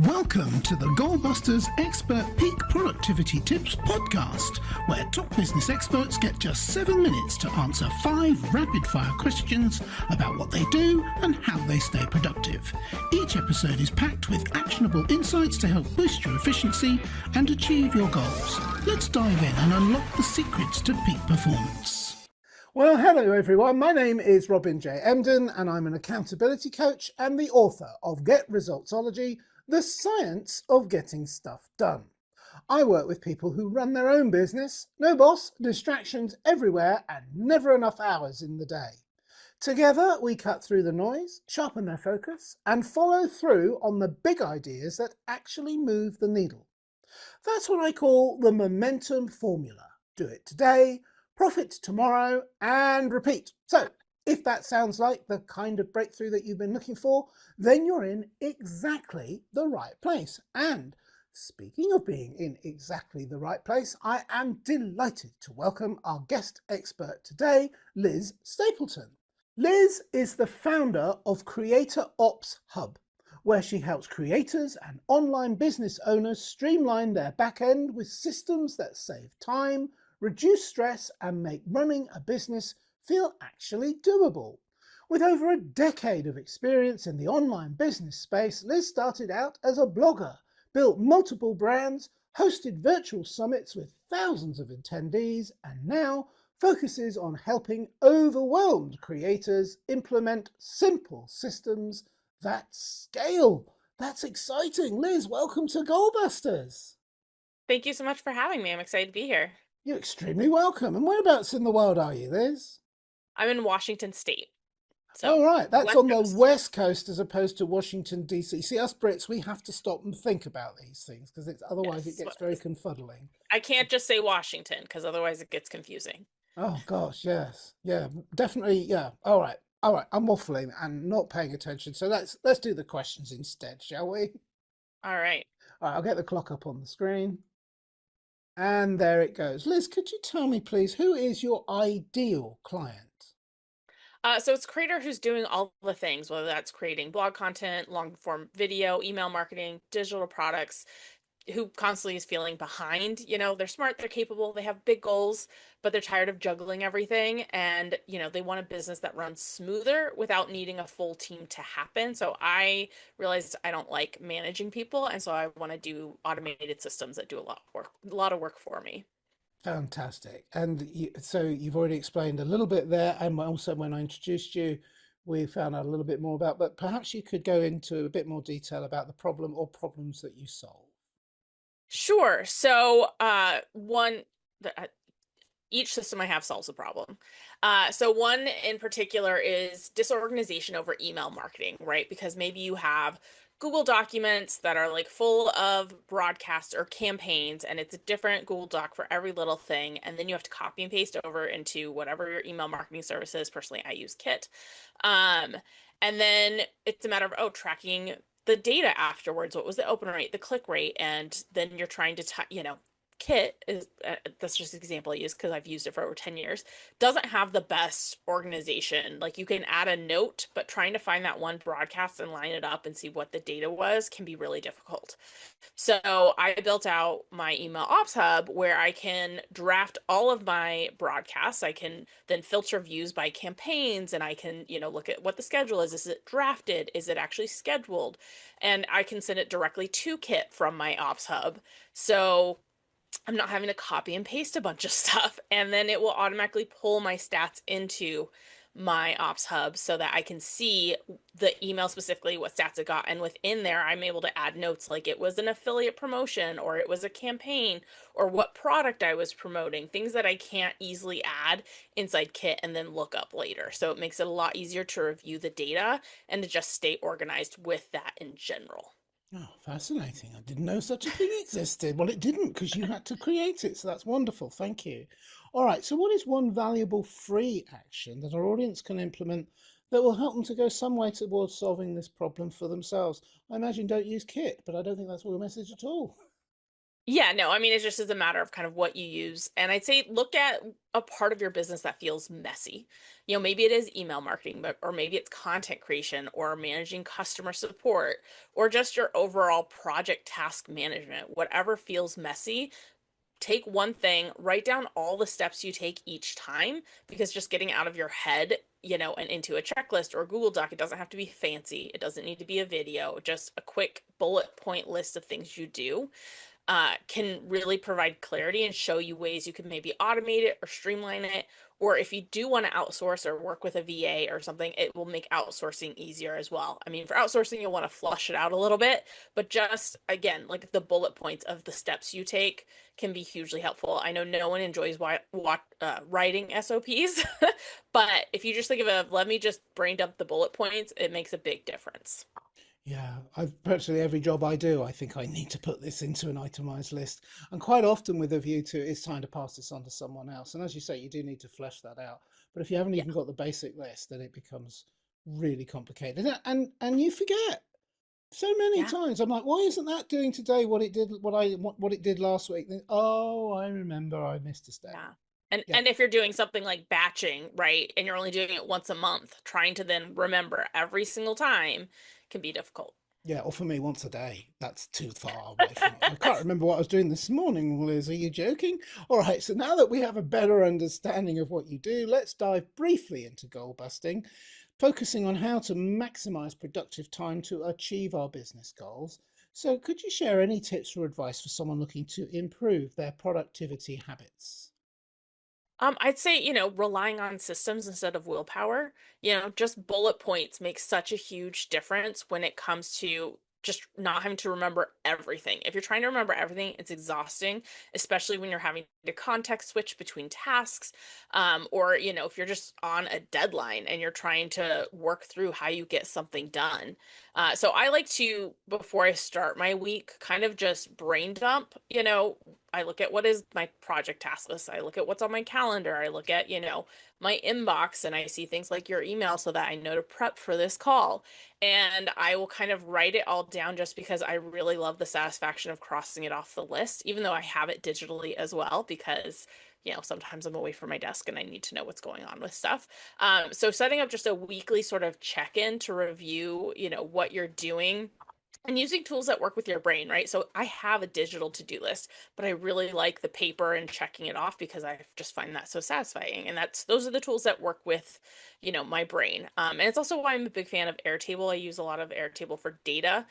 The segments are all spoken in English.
Welcome to the Goalbusters Expert Peak Productivity Tips podcast, where top business experts get just 7 minutes to answer 5 rapid-fire questions about what they do and how they stay productive. Each episode is packed with actionable insights to help boost your efficiency and achieve your goals. Let's dive in and unlock the secrets to peak performance. Well, hello everyone. My name is Robin J. Emden and I'm an accountability coach and the author of Get Resultsology, the science of getting stuff done. I work with people who run their own business, no boss, distractions everywhere, and never enough hours in the day. Together, we cut through the noise, sharpen their focus, and follow through on the big ideas that actually move the needle. That's what I call the momentum formula. Do it today, profit tomorrow, and repeat. So, if that sounds like the kind of breakthrough that you've been looking for, then you're in exactly the right place. And speaking of being in exactly the right place, I am delighted to welcome our guest expert today, Liz Stapleton. Liz is the founder of Creator Ops Hub, where she helps creators and online business owners streamline their back end with systems that save time, reduce stress, and make running a business feel actually doable. With over a decade of experience in the online business space, Liz started out as a blogger, built multiple brands, hosted virtual summits with thousands of attendees, and now focuses on helping overwhelmed creators implement simple systems that scale. That's exciting. Liz, welcome to Goalbusters. Thank you so much for having me. I'm excited to be here. You're extremely welcome. And whereabouts in the world are you, Liz? I'm in Washington State. So oh, right. That's West on Coast. the West Coast as opposed to Washington, D.C. See, us Brits, we have to stop and think about these things because otherwise Yes. it gets very confuddling. I can't just say Washington because otherwise it gets confusing. Oh, gosh, yes. Yeah, definitely. Yeah. All right. I'm waffling and not paying attention. So let's do the questions instead, shall we? All right. All right, I'll get the clock up on the screen. And there it goes. Liz, could you tell me, please, who is your ideal client? So it's a creator who's doing all the things, whether that's creating blog content, long form video, email marketing, digital products, who constantly is feeling behind. You know, they're smart, they're capable, they have big goals, but they're tired of juggling everything. And, you know, they want a business that runs smoother without needing a full team to happen. So I realized I don't like managing people. And so I want to do automated systems that do a lot of work for me. Fantastic. And so you've already explained a little bit there. And also when I introduced you, we found out a little bit more about, but perhaps you could go into a bit more detail about the problem or problems that you solve. Sure. So each system I have solves a problem. So one in particular is disorganization over email marketing, right? Because maybe you have Google documents that are like full of broadcasts or campaigns, and it's a different Google Doc for every little thing. And then you have to copy and paste over into whatever your email marketing service is. Personally, I use Kit. And then it's a matter of, tracking the data afterwards. What was the open rate, the click rate? And then you're trying to, Kit is, that's just an example I use because I've used it for over 10 years, doesn't have the best organization. Like you can add a note, but trying to find that one broadcast and line it up and see what the data was can be really difficult. So I built out my email ops hub where I can draft all of my broadcasts. I can then filter views by campaigns, and I can, look at what the schedule is. Is it drafted? Is it actually scheduled? And I can send it directly to Kit from my ops hub. So I'm not having to copy and paste a bunch of stuff, and then it will automatically pull my stats into my ops hub so that I can see the email specifically what stats it got. And within there, I'm able to add notes like it was an affiliate promotion or it was a campaign or what product I was promoting, things that I can't easily add inside Kit and then look up later. So it makes it a lot easier to review the data and to just stay organized with that in general. Oh, fascinating. I didn't know such a thing existed. Well, it didn't because you had to create it. So that's wonderful. Thank you. All right. So what is one valuable free action that our audience can implement that will help them to go some way towards solving this problem for themselves? I imagine don't use Kit, but I don't think that's your message at all. Yeah, no, I mean, it just is a matter of kind of what you use. And I'd say look at a part of your business that feels messy. Maybe it is email marketing, but or maybe it's content creation or managing customer support or just your overall project task management. Whatever feels messy, take one thing, write down all the steps you take each time, because just getting out of your head, and into a checklist or a Google Doc, it doesn't have to be fancy. It doesn't need to be a video, just a quick bullet point list of things you do can really provide clarity and show you ways you can maybe automate it or streamline it. Or if you do want to outsource or work with a VA or something, it will make outsourcing easier as well. I mean, for outsourcing, you'll want to flush it out a little bit, but just again, like the bullet points of the steps you take can be hugely helpful. I know no one enjoys writing SOPs, but if you just think of it, let me just brain dump the bullet points, it makes a big difference. Yeah, I've virtually every job I do, I think I need to put this into an itemized list. And quite often with a view to it's time to pass this on to someone else. And as you say, you do need to flesh that out. But if you haven't Yeah. even got the basic list, then it becomes really complicated. And you forget so many Yeah. times. I'm like, why isn't that doing today what it did last week? Then, oh, I remember I missed a step. Yeah. And Yeah. and if you're doing something like batching, right, and you're only doing it once a month, trying to then remember every single time can be difficult. Yeah, or for me, once a day. That's too far away from it. I can't remember what I was doing this morning, Liz. Are you joking? All right, so now that we have a better understanding of what you do, let's dive briefly into goal busting, focusing on how to maximize productive time to achieve our business goals. So, could you share any tips or advice for someone looking to improve their productivity habits? I'd say, relying on systems instead of willpower, just bullet points make such a huge difference when it comes to just not having to remember everything. If you're trying to remember everything, it's exhausting, especially when you're having to context switch between tasks, or, if you're just on a deadline and you're trying to work through how you get something done. So I like to, before I start my week, kind of just brain dump, I look at what is my project task list. I look at what's on my calendar. I look at, my inbox and I see things like your email so that I know to prep for this call. And I will kind of write it all down just because I really love the satisfaction of crossing it off the list, even though I have it digitally as well, because sometimes I'm away from my desk and I need to know what's going on with stuff. So setting up just a weekly sort of check-in to review, what you're doing and using tools that work with your brain, right? So I have a digital to-do list, but I really like the paper and checking it off because I just find that so satisfying. And those are the tools that work with, my brain. And it's also why I'm a big fan of Airtable. I use a lot of Airtable for data.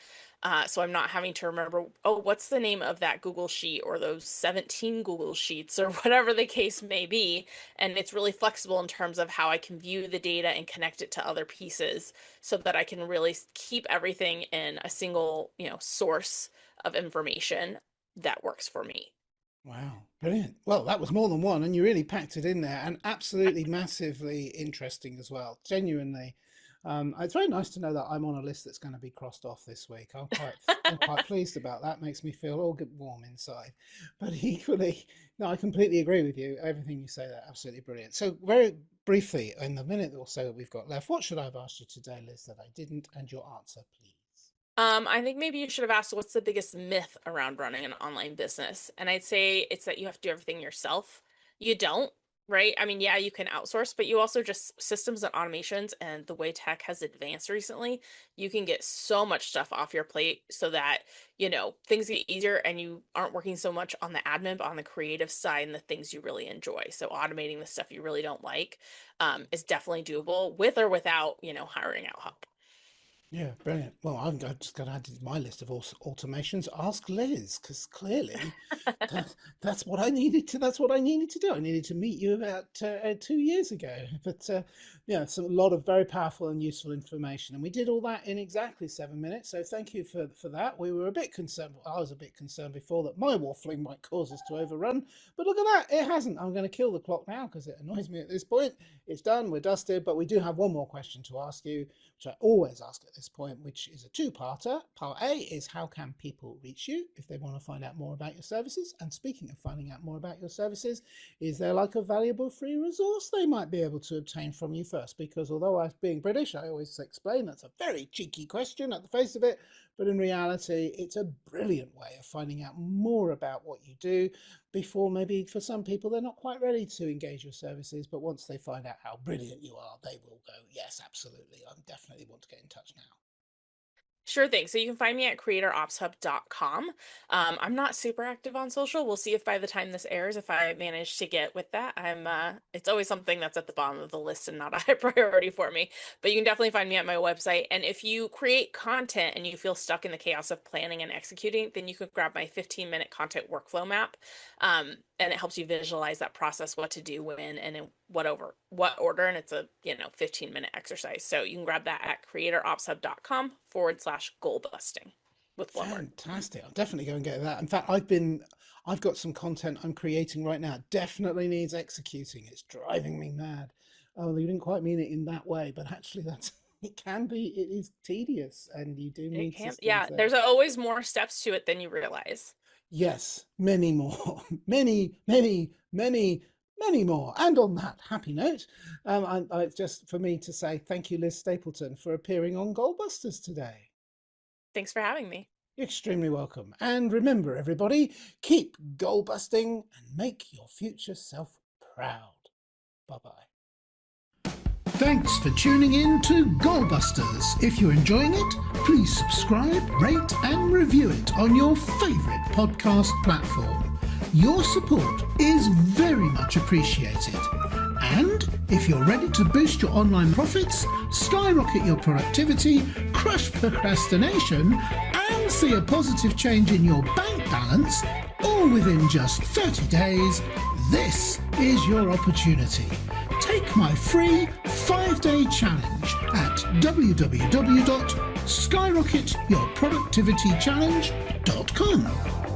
So I'm not having to remember, oh, what's the name of that Google Sheet or those 17 Google Sheets or whatever the case may be. And it's really flexible in terms of how I can view the data and connect it to other pieces so that I can really keep everything in a single, source of information that works for me. Wow, brilliant. Well, that was more than one, and you really packed it in there, and absolutely massively interesting as well. Genuinely. It's very nice to know that I'm on a list that's going to be crossed off this week. I'm quite pleased about that. Makes me feel all good, warm inside. But equally, no, I completely agree with you. Everything you say there, absolutely brilliant. So very briefly, in the minute or so that we've got left, what should I have asked you today, Liz, that I didn't? And your answer, please. I think maybe you should have asked what's the biggest myth around running an online business? And I'd say it's that you have to do everything yourself. You don't, right? I mean, yeah, you can outsource, but you also just systems and automations and the way tech has advanced recently, you can get so much stuff off your plate so that, things get easier and you aren't working so much on the admin, but on the creative side and the things you really enjoy. So automating the stuff you really don't like, is definitely doable with or without, hiring out help. Yeah, brilliant. Well, I'm just going to add to my list of automations. Ask Liz, because clearly that's what I needed to. That's what I needed to do. I needed to meet you about 2 years ago. But yeah, it's a lot of very powerful and useful information, and we did all that in exactly 7 minutes. So thank you for that. We were a bit concerned. I was a bit concerned before that my waffling might cause us to overrun, but look at that, it hasn't. I'm going to kill the clock now because it annoys me at this point. It's done. We're dusted, but we do have one more question to ask you, which I always ask at this point, which is a two-parter. Part A is how can people reach you if they want to find out more about your services? And speaking of finding out more about your services, is there like a valuable free resource they might be able to obtain from you first? Because although being British, I always explain that's a very cheeky question at the face of it, but in reality, it's a brilliant way of finding out more about what you do before maybe for some people, they're not quite ready to engage your services, but once they find out how brilliant you are, they will go, yes, absolutely, I definitely want to get in touch now. Sure thing. So you can find me at creatoropshub.com. I'm not super active on social. We'll see if by the time this airs, if I manage to get with that. It's always something that's at the bottom of the list and not a high priority for me. But you can definitely find me at my website. And if you create content and you feel stuck in the chaos of planning and executing, then you can grab my 15-minute content workflow map. And it helps you visualize that process, what to do when and in what order. And it's a 15-minute exercise. So you can grab that at creatoropshub.com/goal busting with one word. Fantastic. I'll definitely go and get that. In fact, I've got some content I'm creating right now. Definitely needs executing. It's driving me mad. Oh, you didn't quite mean it in that way, but actually it is tedious and you do need systems yeah, there. there's always more steps to it than you realize. Yes, many more. many more. And on that happy note, it's just for me to say thank you, Liz Stapleton, for appearing on Goalbusters today. Thanks for having me. You're extremely welcome. And remember, everybody, keep goal busting and make your future self proud. Bye-bye. Thanks for tuning in to Goalbusters. If you're enjoying it, please subscribe, rate and review it on your favourite podcast platform. Your support is very much appreciated. And if you're ready to boost your online profits, skyrocket your productivity, crush procrastination, and see a positive change in your bank balance, all within just 30 days, this is your opportunity. Take my free 5-day challenge at www.skyrocketyourproductivitychallenge.com.